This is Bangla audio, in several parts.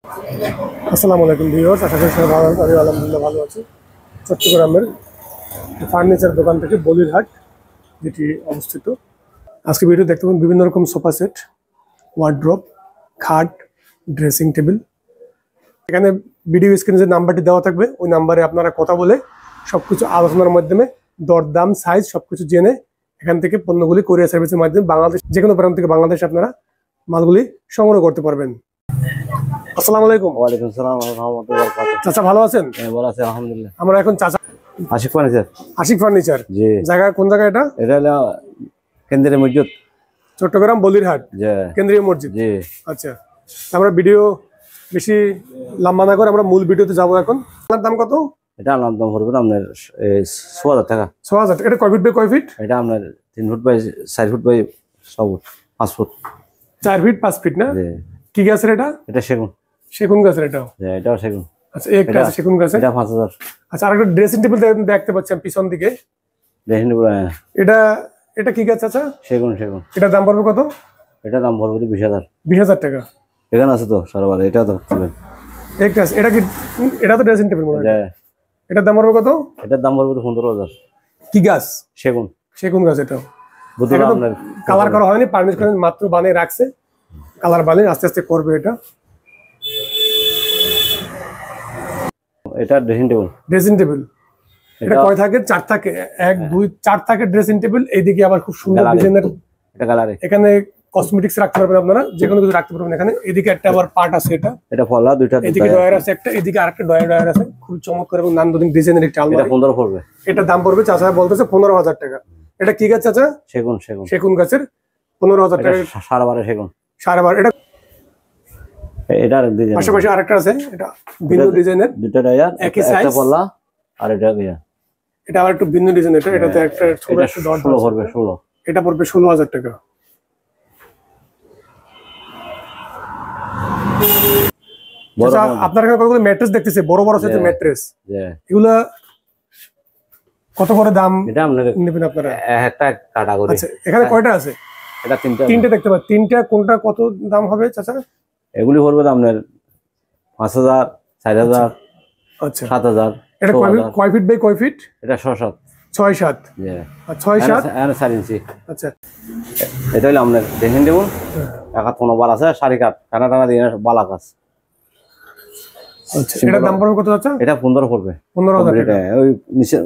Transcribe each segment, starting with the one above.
আসসালামু আলাইকুম ভিউয়ার্স, আশা করি সবাই ভালো আছেন। আমি আলহামদুলিল্লাহ ভালো আছি। চট্টগ্রামের ফার্নিচার দোকান থেকে বলিরহাট যেটি অবস্থিত। আজকে ভিডিও দেখতে পাবেন বিভিন্ন রকম সোফা সেট, ওয়ার্ড্রোব, খাট, ড্রেসিং টেবিল। এখানে ভিডিও স্ক্রিনে যে নাম্বারটি দেওয়া থাকবে ওই নাম্বারে আপনারা কথা বলে সবকিছু আলোচনার মাধ্যমে দরদাম, সাইজ সবকিছু জেনে এখান থেকে পণ্যগুলি কোরিয়ার সার্ভিসের মাধ্যমে বাংলাদেশ যে কোনো প্রান্ত থেকে বাংলাদেশে আপনারা মালগুলি সংগ্রহ করতে পারবেন। আসসালামু আলাইকুম। ওয়ালাইকুম আসসালাম ওয়া রাহমাতুল্লাহি ওয়া বারাকাতুহু। চাচা ভালো আছেন? হ্যাঁ, ভালো আছি আলহামদুলিল্লাহ। আমরা এখন চাচা আশিক ফার্নিচার। আশিক ফার্নিচার জি। জায়গা কোন জায়গা এটা? এটা হলো কেন্দ্রীয় মসজিদ, চট্টগ্রাম বলিরহাট জি কেন্দ্রীয় মসজিদ। জি। আচ্ছা, আমরা ভিডিও বেশি লম্বা না করে আমরা মূল ভিডিওতে যাবো। এখন আপনার দাম কত? এটা আলাম দাম পড়বে আপনার ৬০০০ টাকা। ৬০০০। এটা কয় ফিট বাই কয় ফিট? এটা আপনার ৩ foot by ৪ foot by ৬ foot ৫ foot. ৪ feet ৫ feet না? জি। কি গাছের এটা? এটা সেগুন। সেগুন গাছের এটাও? জি, এটাও সেগুন। আচ্ছা, একটা আছে সেগুন গাছের। এটা ৫০০০। আচ্ছা, আরেকটা ড্রেসিং টেবিল দেখতে পাচ্ছি আমি পিছন দিকে। দেখেন এটা এটা কি গাছ আছে? সেগুন। সেগুন। এটার দাম পড়বে কত? এটা দাম পড়বে ২০০০০। ২০০০০ টাকা। এখানে আছে তো সারাবার, এটা তো একটা আছে। এটা কি? এটা তো ড্রেসিং টেবিল মনে হয়। এটার দাম পড়বে কত? এটার দাম পড়বে ১৫০০০। কি গাছ? সেগুন। সেগুন গাছ। এটাও বুঝলাম আপনার কালার করা হয়নি, পারমিট করেন মাত্র বানিয়ে রাখছে। কালার বানিয়ে আস্তে আস্তে করবে এটা। এটা ড্রেসিং টেবিল। ড্রেসিং টেবিল এটা কয় থাকে? ৪ থাকে। ১ ২ ৪ থাকে ড্রেসিং টেবিল। এইদিকে আবার খুব সুন্দর ডিজাইনের এটা কালারে। এখানে কসমেটিক্স রাখতে পারবেন আপনারা, যে কোনো কিছু রাখতে পারবেন এখানে। এদিকে একটা আবার পার্ট আছে, এটা ফলা দুইটা। এদিকে ডয়ার আছে একটা, এদিকে আরেকটা ডয়ার আছে। খুব চমৎকার এবং নান্দনিক ডিজাইনের একটা আলমারি। এটা ১৫ পড়বে। এটা দাম পড়বে চাচা বলতেছে ১৫০০০ টাকা। এটা কি গাছ চাচা? সেগুন। সেগুন গাছের ১৫০০০ টাকা। সারাবারে সেগুন। সারাবার। এটা এটার ডিজাইন পাশাপাশি আরেকটা আছে, এটা ভিন্ন ডিজাইনের, দুটো ডায়ার একই সাইজ, একটা পল্লা আর এটা ইয়া। এটা আবার একটু ভিন্ন ডিজাইন। এটাতে একটা ছোট একটা ডট ১৬ পড়বে ১৬। এটা পড়বে ১৬০০০ টাকা। আচ্ছা, আপনার এখানে কতগুলো ম্যাট্রেস দেখতেছি, বড় বড় সাইজের ম্যাট্রেস। এগুলা কত করে দাম? এটা আপনার নেবেন আপনারা? একটা ক্যাটাগরি। আচ্ছা, এখানে কয়টা আছে? এটা তিনটা দেখতে পাচ্ছি। তিনটা কোনটা কত দাম হবে চাচা? এগুলি পড়বে আপনার ৫০০০, ৪০০০, আচ্ছা ৭০০০। এটা কয় ফিট বাই কয় ফিট? এটা ৬-৭। ৬-৭। ৬-৭ ৪ ইঞ্চি। আচ্ছা, এটা হলো আপনার ড্রেসিং টেবিল। একা কোনো বার আছে, শাড়ি কাট টানা দিয়ে বালা কাজ। আচ্ছা, এটার দাম পড়বে কত চাচা? এটা ১৫ পড়বে। ১৫০০০ টাকা। ওই নিচে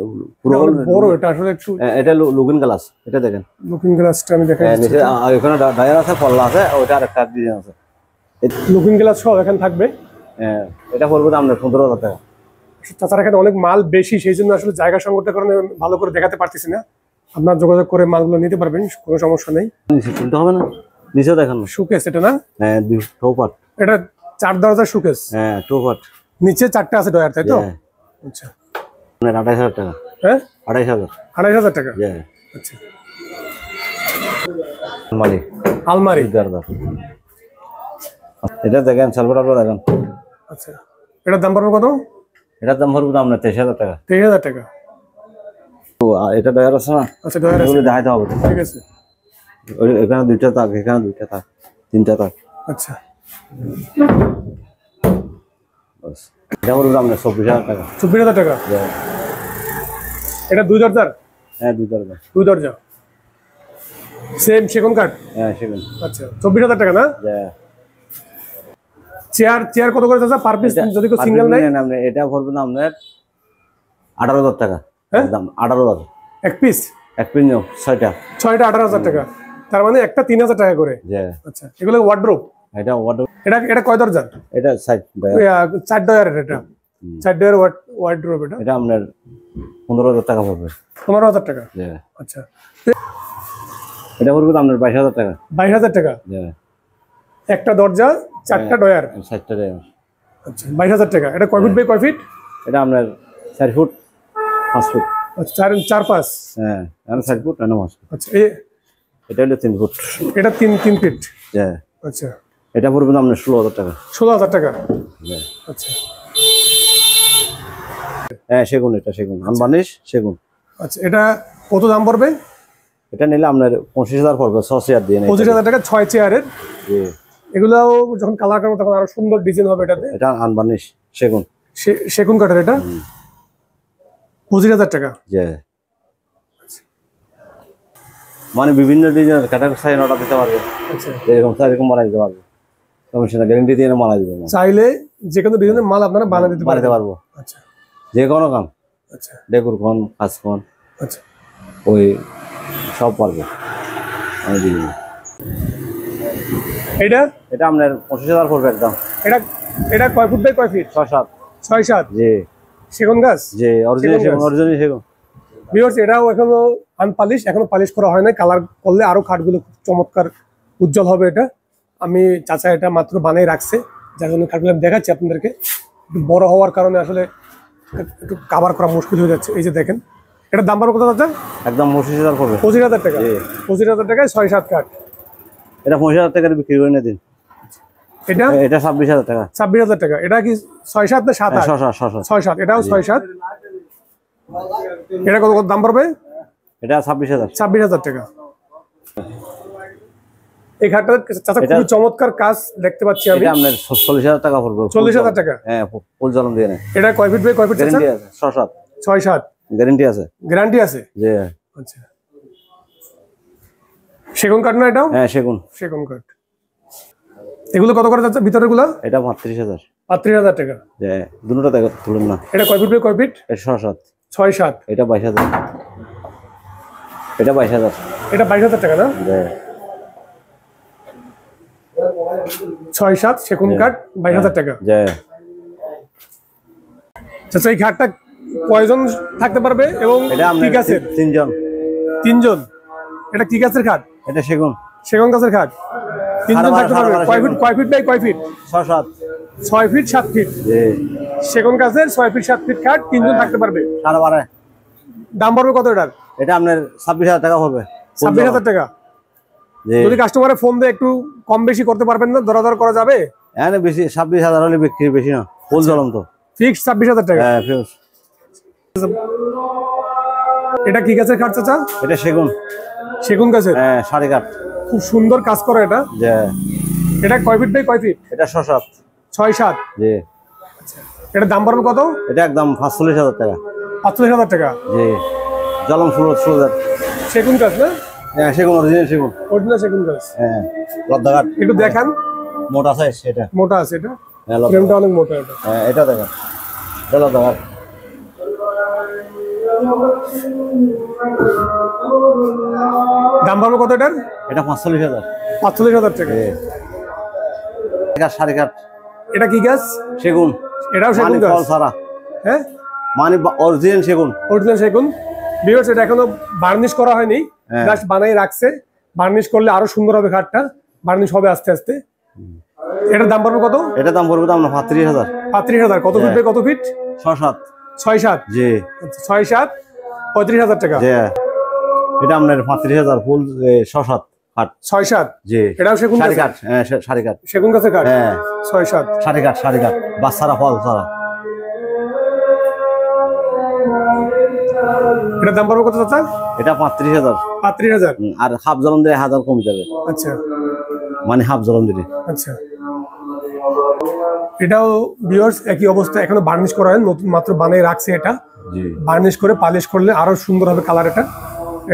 পুরো বড়। এটা আসলে একটু এটা লুকিং গ্লাস। এটা দেখেন লুকিং গ্লাসটা আমি দেখাই। নিচে এখানে ডায়ার আছে, পল্লা আছে, ওইটা আরেকটা ডিজাইন আছে। লুকিং গ্লাস সব এখানে থাকবে। এটা পড়বে আপনার ১৫০০০ টাকা। তাছাড়া এখানে অনেক মাল বেশি, সেই জন্য আসলে জায়গা সংকটের কারণে ভালো করে দেখাতে পারতেছি না। আপনার যোগাযোগ করে মালগুলো নিতে পারবেন, কোনো সমস্যা নেই। নিচে তুলতে হবে না? নিচে দেখেন না? শোকেস এটা না? হ্যাঁ, ২ পার্ট। এটা ৪ দরজার শোকেস। হ্যাঁ, 2 পার্ট। নিচে ৪টা আছে ডয়ার, তাই তো? আচ্ছা, আপনার ২৮০০০ টাকা। হ্যাঁ, ২৮০০০। ২৮০০০ টাকা। আচ্ছা, আলমারি। এটা দেখেন, সালভার দেখেন। আচ্ছা, এটার দাম পড়বে কত? এটার দাম পড়বে আপনার ২৩০০০ টাকা। ২৩০০০ টাকা। এটা ডয়ার আছে না? আচ্ছা, ডয়ার আছে, দেখাইতে হবে। ঠিক আছে। এখানে ২টা তাক, এখানে ২টা তাক, ৩টা তাক। আচ্ছা, এটা পড়বে আপনার ২৪০০০ টাকা। ২৪০০০ টাকা। এটা ২ দরজার? হ্যাঁ, ২ দরজা। ২ দরজা সেম সেগুন কাঠ। হ্যাঁ, সেগুন। আচ্ছা, ২৪০০০ টাকা না? চেয়ার কত করে চাচা পার পিস যদি কেউ সিঙ্গেল নেয়? এটা পড়বে না আপনার ১৮০০০ টাকা। দাম ১৮০০০। এক পিস? এক পিস ৬টা ১৮০০০ টাকা। তার মানে একটা ৩০০০ টাকা করে। আচ্ছা, এগুলো ওয়ার্ড্রোব? এটা ওয়ার্ড্রোব। এটা কয় দরজার? এটা সাইড ৪ ডয়ারের। এটা ৪ ডয়ার ওয়ার্ড্রোব। এটা আপনার ১৫০০০ টাকা পড়বে। ১৫০০০ টাকা। আচ্ছা, এটা পড়বে আপনার ২২০০০ টাকা। ২২০০০ টাকা। একটা দরজা, ৪টা ডয়ার, ৬টা ডয়ার। আচ্ছা, ২২০০০ টাকা। এটা কয় ফিট বাই কয় ফিট? এটা আপনার ৪ ফুট ৫ ফুট। আচ্ছা, ৪-৫। হ্যাঁ, ৪ ফুট ৫ ফুট। আচ্ছা, এটা হলো ৩ ফুট। এটা ৩ ফিট। আচ্ছা, এটা পড়বে আপনার ১৬০০০ টাকা। ১৬০০০ টাকা। আচ্ছা, হ্যাঁ, সেগুন। এটা সেগুন, আনবানিশ সেগুন। আচ্ছা, এটা কত দাম পড়বে? এটা নিলে আপনার ২৫০০০ পড়বে, ৬ চেয়ার দিয়ে। ২৫০০০ টাকা ৬ চেয়ারের। এগুলাও যখন কালার করবো তখন আরো সুন্দর ডিজাইন হবে এটাতে। এটা আনবার্নিশ সেগুন। সেগুন কাঠের এটা 25,000 টাকা। যে মানে বিভিন্ন ডিজাইনের কাটার সাইজ অর্ডার দিতে পারবে। আচ্ছা, এরকম সাইজ এরকম বানাই দিতে পারবে, সমস্যা গ্যারান্টি দিয়ে বানাই দিবে। চাইলে যে কোনো ডিজাইনের মাল আপনারা বানিয়ে দিতে বানাতে পারবো। আচ্ছা, যে কোনো কাম, আচ্ছা, ডেকুর কোন কাজ কোন আচ্ছা, ওই সব পারবে আমি দিয়ে দিবো। এটা এটা আপনার 25,000 পড়বে একদম। এটা এটা কয় ফুট বাই কয় ফিট? 6-7। 6-7। জি সেগুন গাছ। যে অরিজিনাল সেগুন, অরিজিনাল সেগুন। ভিউয়ার্স এটাও এখনো আনপালিশ, এখনো পালিশ করা হয় না। কালার করলে আরো কাঠগুলো খুব চমৎকার উজ্জ্বল হবে। এটা আমি চাচা এটা মাত্র বানিয়ে রাখছে, যার জন্য কাঠগুলো আমি দেখাচ্ছি আপনাদেরকে। একটু বড় হওয়ার কারণে আসলে একটু কাভার করা মুশকিল হয়ে যাচ্ছে। এই যে দেখেন, এটার দাম পড়বে কত চাচা? একদম 25,000 পড়বে। 25,000 টাকা। 25,000 টাকায় 6-7 কাঠ। এটা 25,000 টাকার বিক্রি করে নিয়ে দিন। এটা 26,000 টাকা। 26,000 টাকা। এটা কি 6-7 না 7-8? 6-7। এটাও 6-7। এটা কত কত দাম পড়বে? এটা 26,000। 26,000 টাকা। এই ঘাটটা চাচা খুবই চমৎকার কাজ দেখতে পাচ্ছি আমি। এটা আপনার 40,000 টাকা পড়বে। 40,000 টাকা। হ্যাঁ, ফুল জলম দিয়ে নেয়। এটা কয় ফিট বাই কয় ফিট? গ্যারান্টি আছে 6-7। 6-7 গ্যারান্টি আছে। গ্যারান্টি আছে। জি আচ্ছা, সেগুন কাঠ না এটাও? হ্যাঁ সেগুন। সেগুন কাঠ। এগুলো কত করে যাচ্ছে ভিতরের গুলা? এটা 35,000। 35,000 টাকা। যে দুটোটা দেখো তুলুন না। এটা কয় ফিট বাই কয় ফিট? এটা 6-7। 6-7। এটা 22,000। এটা 22,000। এটা 22,000 টাকা না? যে 6-7 সেগুন কাঠ 22,000 টাকা। যে আচ্ছা, এই ঘাটটা কয়জন থাকতে পারবে এবং এটা কি আপনার গাছের? 3 জন। 3 জন। এটা কি গাছের ঘাট? এটা সেগুন। সেগুন গাছের ঘাট। 3 জন থাকতে পারবে। কয় ফিট কয় ফিট বাই কয় ফিট? 6-7। 6 feet 7 feet. জি সেগুন গাছের 6 ফিট 7 ফিট ঘাট 3 জন থাকতে পারবে। 12.5। দাম পড়বে কত এটার? এটা আপনার 26,000 টাকা পড়বে। 26,000 টাকা। জি যদি কাস্টমারে ফোন দিয়ে একটু কম বেশি করতে পারবেন না? দরদার করা যাবে? হ্যাঁ বেশি 26,000 হলে বিক্রি বেশি না, ফুল জলম তো। ফিক্স 26,000 টাকা। হ্যাঁ ফিক্স। এটা কি গাছের কাঠ চাচা? এটা সেগুন। সেগুন গাছের। হ্যাঁ 8.5। খুব সুন্দর কাজ করে এটা। যে এটা কয় ফিট বাই কয় ফিট? এটা 6-7। 6-7। জি এটা দাম পড়বে কত? এটা একদম 45,000 টাকা। 45,000 টাকা। জি জলম সুরজ। সেগুন গাছ না? হ্যাঁ সেগুন, অরিজিনাল সেগুন। অরিজিনাল সেগুন গাছ। হ্যাঁ লদ্দাঘাট। একটু দেখান। মোটা সাইজ এটা। মোটা আছে এটা। হ্যাঁ ফ্রেমটা অনেক মোটা এটা। হ্যাঁ এটা দেখেন, এটা লদ্দাঘাট। দাম পড়বে কত এটার? এটা 45,000। 45,000 টাকা। এটা 8.5। এটা কি গাছ? সেগুন। এটাও সেগুন মানে গাছ। ফল ছাড়া, হ্যাঁ মানে অরিজিনাল সেগুন। অরিজিনাল সেগুন। ভিউয়ার্স এটা এখনো বার্নিশ করা হয়নি, হ্যাঁ। জাস্ট বানাই রাখছে। বার্নিশ করলে আরো সুন্দর হবে ঘাটটা। বার্নিশ হবে আস্তে আস্তে। এটার দাম পড়বে কত? এটা দাম পড়বে তো আমরা 35,000। 35,000। কত ফিট বাই কত ফিট? 6-7। 6-7। জি 6-7 35,000 টাকা। যে এটা আপনার 35,000 ফুল 6-7 কাঠ। 6-7। জি এটাও সেগুন শাড়ি গাছের? কাঠ। হ্যাঁ শাড়ি কাঠ। সেগুন গাছের কাঠ। হ্যাঁ 6-7। শাড়ি কাঠ বাচ্চারা ফল ছাড়া। এটার দাম পড়বে কত চাচা? এটা 35,000। 35,000। আর হাফ জলম দিলে 1,000 কমে যাবে, আচ্ছা মানে হাফ জলম দিলে। আচ্ছা। এটাও ভিউয়ার্স একই অবস্থা, এখনো বার্নিশ করা হয়, নতুন মাত্র বানিয়ে রাখছে এটা। জি বার্নিশ করে পালিশ করলে আরো সুন্দর হবে কালার এটা।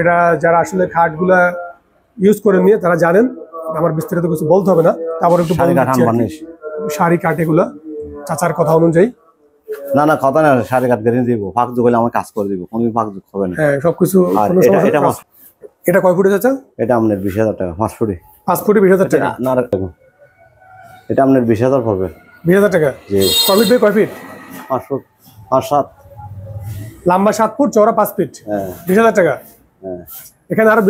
এটা যারা আসলে খাটগুলা ইউজ করে নিয়ে তারা জানেন, আমার বিস্তারিত কিছু বলতে হবে না। তারপর একটু শাড়ি কাঠ বার্নিশ। শাড়ি কাঠ এগুলা চাচার কথা অনুযায়ী। না কথা না, শাড়ি কাঠ গ্যারেন্টি দিব। ফাঁক যোগ হলে আমার কাজ করে দিব, কোনো ফাঁক যোগ হবে না। হ্যাঁ সবকিছু। আর কোনো সমস্যা এটা নেই। এটা কয় ফুটে চাচা? এটা আপনার 20,000 টাকা। 5 ফুটে। 5 ফুটে 20,000 টাকা। না এটা আপনার 20,000 পড়বে। 20,000 টাকা। জি কয় ফিট বাই কয় ফিট? 5 ফুট 5-7। লম্বা 7 ফুট, চওড়া 5 ফিট। হ্যাঁ 20,000 টাকা। হ্যাঁ এখানে আরো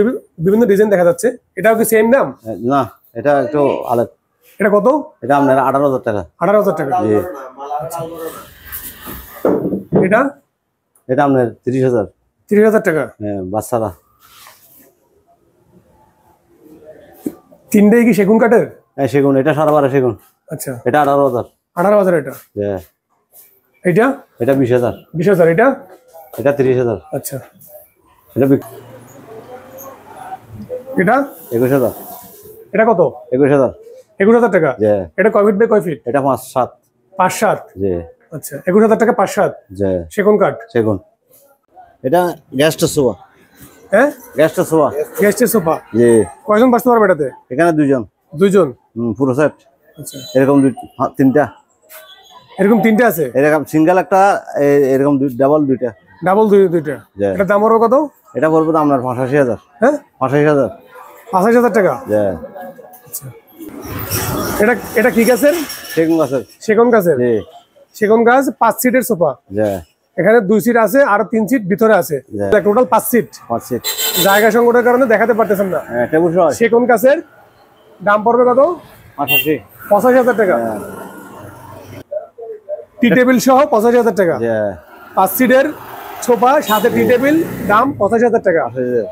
বিভিন্ন ডিজাইন দেখা যাচ্ছে। এটাও কি সেম দাম? না এটা একটু আলাদা। এটা কত? এটা আপনার 18,000 টাকা। 18,000 টাকা। জি এটা এটা আপনার 30,000। 30,000 টাকা। হ্যাঁ বাচ্চারা। তিনটেই কি সেগুন কাঠের? হ্যাঁ সেগুন। এটা 12.5 সেগুন। আচ্ছা এটা 18,000। 18,000 এটা। হ্যাঁ এটা এটা 20,000। 20,000 এটা। এটা 30,000। আচ্ছা এটা এটা 21,000। এটা কত? 21,000। 21,000 টাকা। যে এটা কয় ফিট বাই কয় ফিট? এটা 5-7। 5-7। যে আচ্ছা 21,000 টাকা 5-7। যে সেগুন কাঠ। সেগুন। এটা গ্যাসটা সোয়া। হ্যাঁ গ্যাসটা সোয়া। গেস্টের সোফা। যে কয়জন বসতে পারবে এটাতে? এখানে 2 জন। 2 জন। পুরো সেট। আচ্ছা এরকম 3টা। এরকম 3টে আছে? এরকম সিঙ্গেল একটা, এরকম ডাবল 2টা। ডাবল দুইটা। যে এটা দাম পড়বে কত? এটা পড়বে তো আপনার 85,000। হ্যাঁ 85,000। 85,000 টাকা। যে এটা এটা কি গাছের? সেগুন গাছের। সেগুন গাছের। জি। সেগুন গাছ 5 সিটের সোফা। যে এখানে 2 সিট আছে আর 3 সিট ভিতরে আছে, টোটাল 5 সিট। 5 সিট। জায়গা সংকটের কারণে দেখাতে পারতেছেন না। হ্যাঁ টেবিল সহ। সেগুন গাছের দাম পড়বে কত? 85। 85,000 টাকা। টি টেবিল সহ 85,000 টাকা। যে 5 সিটের সোফা সাথে টি টেবিল, দাম 85,000 টাকা। 85,000।